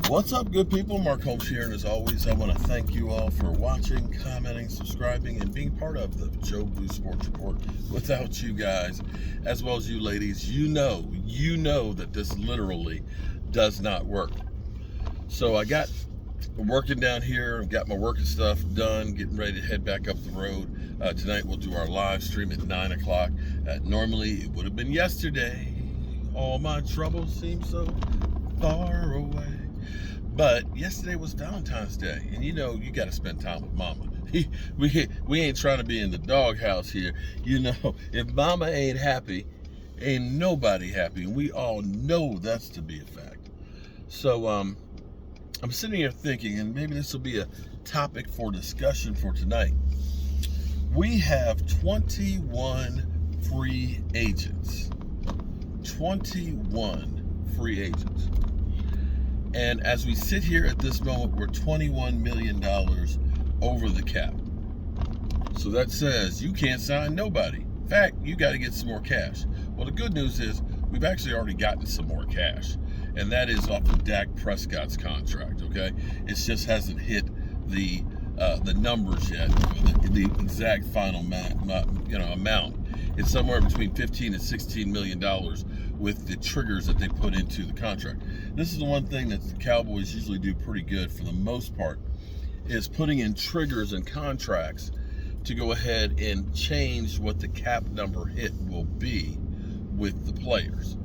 What's up, good people? Mark Holmes here, and as always, I want to thank you all for watching, commenting, subscribing, and being part of the Joe Blue Sports Report. Without you guys, as well as you ladies, you know that this literally does not work. So I got working down here, got my working stuff done, getting ready to head back up the road. Tonight we'll do our live stream at 9 o'clock. Normally it would have been yesterday. All my troubles seem so far away. But yesterday was Valentine's Day, and you got to spend time with mama. We ain't trying to be in the doghouse here. If mama ain't happy, ain't nobody happy, and we all know that's to be a fact. So I'm sitting here thinking, and maybe this will be a topic for discussion for tonight. We have 21 free agents. 21 free agents. And as we sit here at this moment, we're $21 million over the cap. So that says you can't sign nobody. In fact, you got to get some more cash. Well, the good news is we've actually already gotten some more cash. And that is off of Dak Prescott's contract, okay? It just hasn't hit the numbers yet, the exact final amount. It's somewhere between $15 and $16 million with the triggers that they put into the contract. This is the one thing that the Cowboys usually do pretty good for the most part, is putting in triggers and contracts to go ahead and change what the cap number hit will be with the players.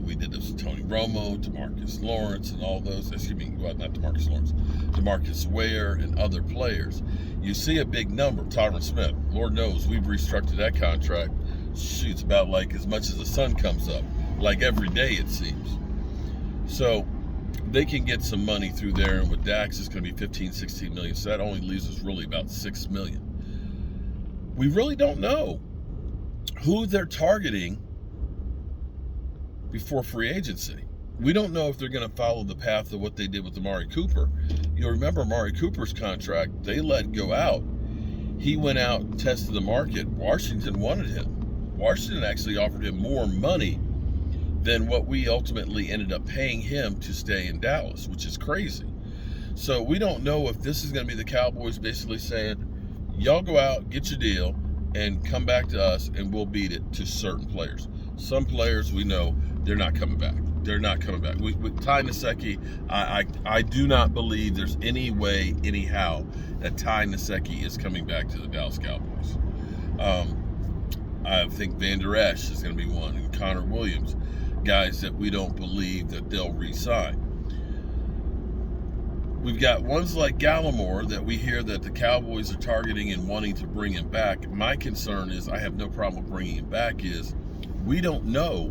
We did this with Tony Romo, DeMarcus Lawrence, and all those. Not DeMarcus Lawrence, DeMarcus Ware, and other players. You see a big number, Tyron Smith. Lord knows we've restructured that contract. It's about like as much as the sun comes up, like every day it seems. So they can get some money through there, and with Dax it's going to be 15, 16 million. So that only leaves us really about 6 million. We really don't know who they're targeting before free agency. We don't know if they're going to follow the path of what they did with Amari Cooper. You'll remember Amari Cooper's contract, they let go out. He went out and tested the market. Washington wanted him. Washington actually offered him more money than what we ultimately ended up paying him to stay in Dallas, which is crazy. So we don't know if this is going to be the Cowboys basically saying, y'all go out, get your deal, and come back to us, and we'll beat it to certain players. Some players we know they're not coming back. They're not coming back. With Ty Nsekhe, I do not believe there's any way, anyhow, that Ty Nsekhe is coming back to the Dallas Cowboys. I think Van Der Esch is going to be one, and Connor Williams, guys that we don't believe that they'll re-sign. We've got ones like Gallimore that we hear that the Cowboys are targeting and wanting to bring him back. My concern is, I have no problem with bringing him back, is we don't know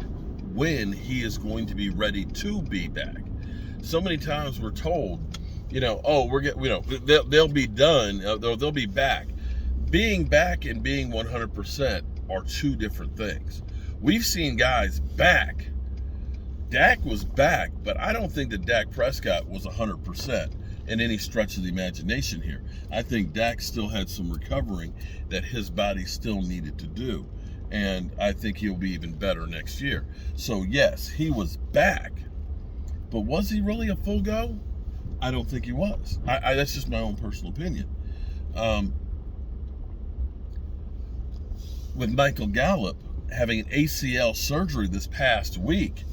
when he is going to be ready to be back. So many times we're told, they'll be done, they'll be back. Being back and being 100% are two different things. We've seen guys back. Dak was back, but I don't think that Dak Prescott was 100% in any stretch of the imagination here. I think Dak still had some recovering that his body still needed to do. And I think he'll be even better next year. So yes, he was back, but was he really a full go? I don't think he was. That's just my own personal opinion. With Michael Gallup having an ACL surgery this past week,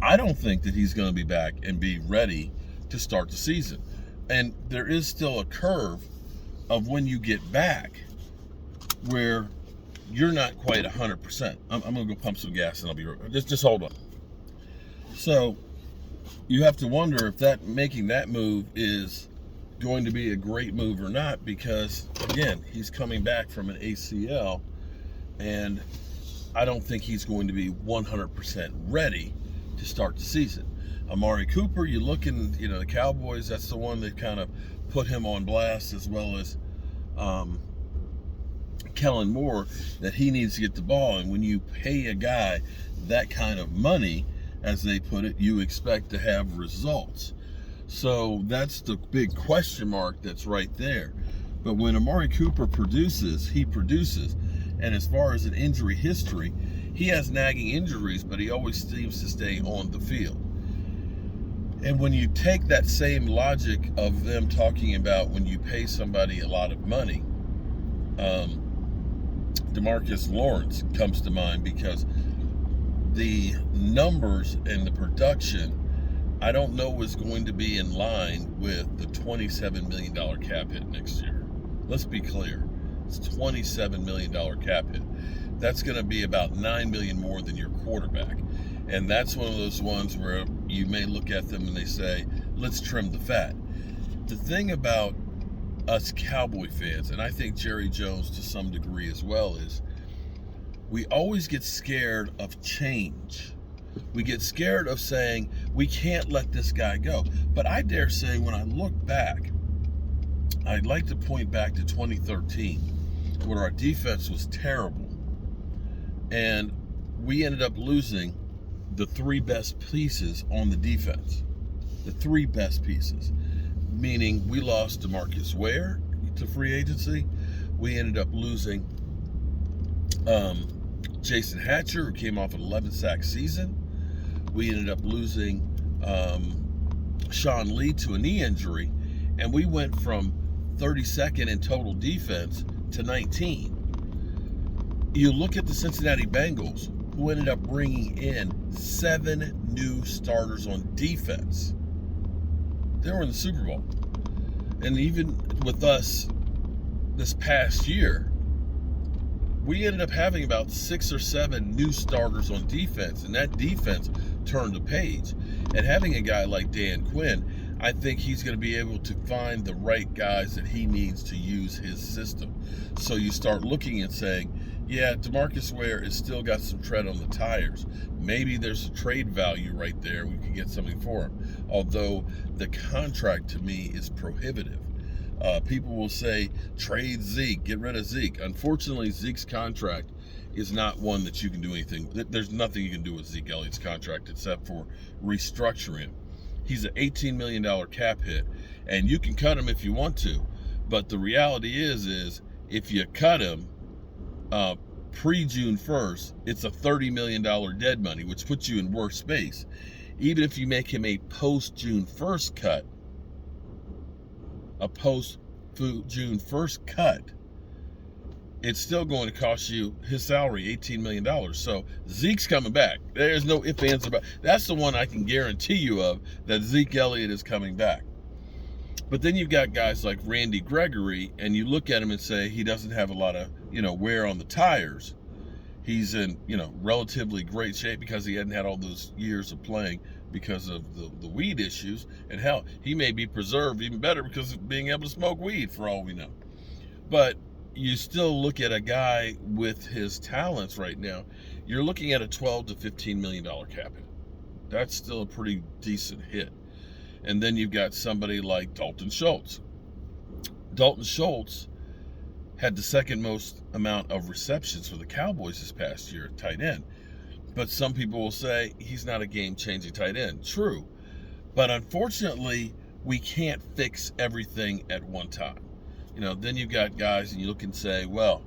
I don't think that he's going to be back and be ready to start the season. And there is still a curve of when you get back where you're not quite 100%. I'm going to go pump some gas and I'll be right. Just hold on. So you have to wonder if making that move is going to be a great move or not, because again, he's coming back from an ACL, and I don't think he's going to be 100% ready to start the season. Amari Cooper, you look in, the Cowboys, that's the one that kind of put him on blast, as well as Kellen Moore, that he needs to get the ball. And when you pay a guy that kind of money, as they put it, you expect to have results. So that's the big question mark that's right there. But when Amari Cooper produces, he produces. And as far as an injury history, he has nagging injuries, but he always seems to stay on the field. And when you take that same logic of them talking about when you pay somebody a lot of money, Demarcus Lawrence comes to mind, because the numbers and the production, I don't know, is going to be in line with the $27 million cap hit next year. Let's be clear. It's $27 million cap hit. That's going to be about $9 million more than your quarterback. And that's one of those ones where you may look at them and they say, let's trim the fat. The thing about us Cowboy fans, and I think Jerry Jones to some degree as well, is we always get scared of change. We get scared of saying, we can't let this guy go. But I dare say, when I look back, I'd like to point back to 2013, where our defense was terrible. And we ended up losing the three best pieces on the defense. The three best pieces. Meaning we lost DeMarcus Ware to free agency. We ended up losing Jason Hatcher, who came off an 11-sack season. We ended up losing Sean Lee to a knee injury. And we went from 32nd in total defense to 19. You look at the Cincinnati Bengals, who ended up bringing in 7 new starters on defense. They were in the Super Bowl. And even with us this past year, we ended up having about 6 or 7 new starters on defense, and that defense turned the page. And having a guy like Dan Quinn, I think he's going to be able to find the right guys that he needs to use his system. So you start looking and saying, yeah, DeMarcus Ware has still got some tread on the tires. Maybe there's a trade value right there. We could get something for him. Although the contract to me is prohibitive. People will say, trade Zeke, get rid of Zeke. Unfortunately, Zeke's contract is not one that you can do anything. There's nothing you can do with Zeke Elliott's contract except for restructure him. He's an $18 million cap hit, and you can cut him if you want to. But the reality is if you cut him pre-June 1st, it's a $30 million dead money, which puts you in worse space. Even if you make him a post-June 1st cut, it's still going to cost you his salary, $18 million. So Zeke's coming back. There's no ifs, ands about. That's the one I can guarantee you of, that Zeke Elliott is coming back. But then you've got guys like Randy Gregory, and you look at him and say he doesn't have a lot of, wear on the tires. He's in, relatively great shape because he hadn't had all those years of playing because of the weed issues. And hell, he may be preserved even better because of being able to smoke weed, for all we know. But you still look at a guy with his talents right now, you're looking at a $12 to $15 million cap hit. That's still a pretty decent hit. And then you've got somebody like Dalton Schultz. Dalton Schultz had the second most amount of receptions for the Cowboys this past year at tight end. But some people will say he's not a game-changing tight end. True. But unfortunately, we can't fix everything at one time. Then you've got guys, and you look and say, well,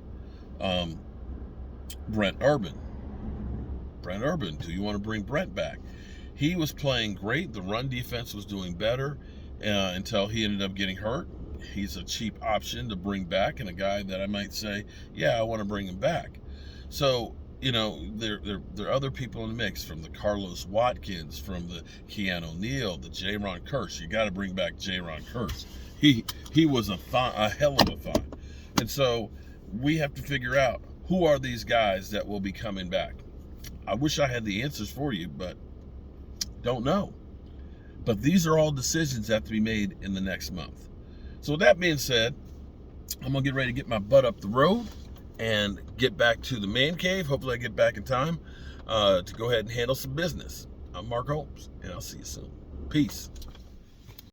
Brent Urban. Do you want to bring Brent back? He was playing great. The run defense was doing better until he ended up getting hurt. He's a cheap option to bring back, and a guy that I might say, yeah, I want to bring him back. So, there are other people in the mix, from the Carlos Watkins, from the Keanu Neal, the Jaron Kearse. You got to bring back Jaron Kearse. He was a hell of a find. And so we have to figure out, who are these guys that will be coming back? I wish I had the answers for you, but don't know. But these are all decisions that have to be made in the next month. So with that being said, I'm going to get ready to get my butt up the road and get back to the man cave. Hopefully I get back in time to go ahead and handle some business. I'm Mark Holmes, and I'll see you soon. Peace.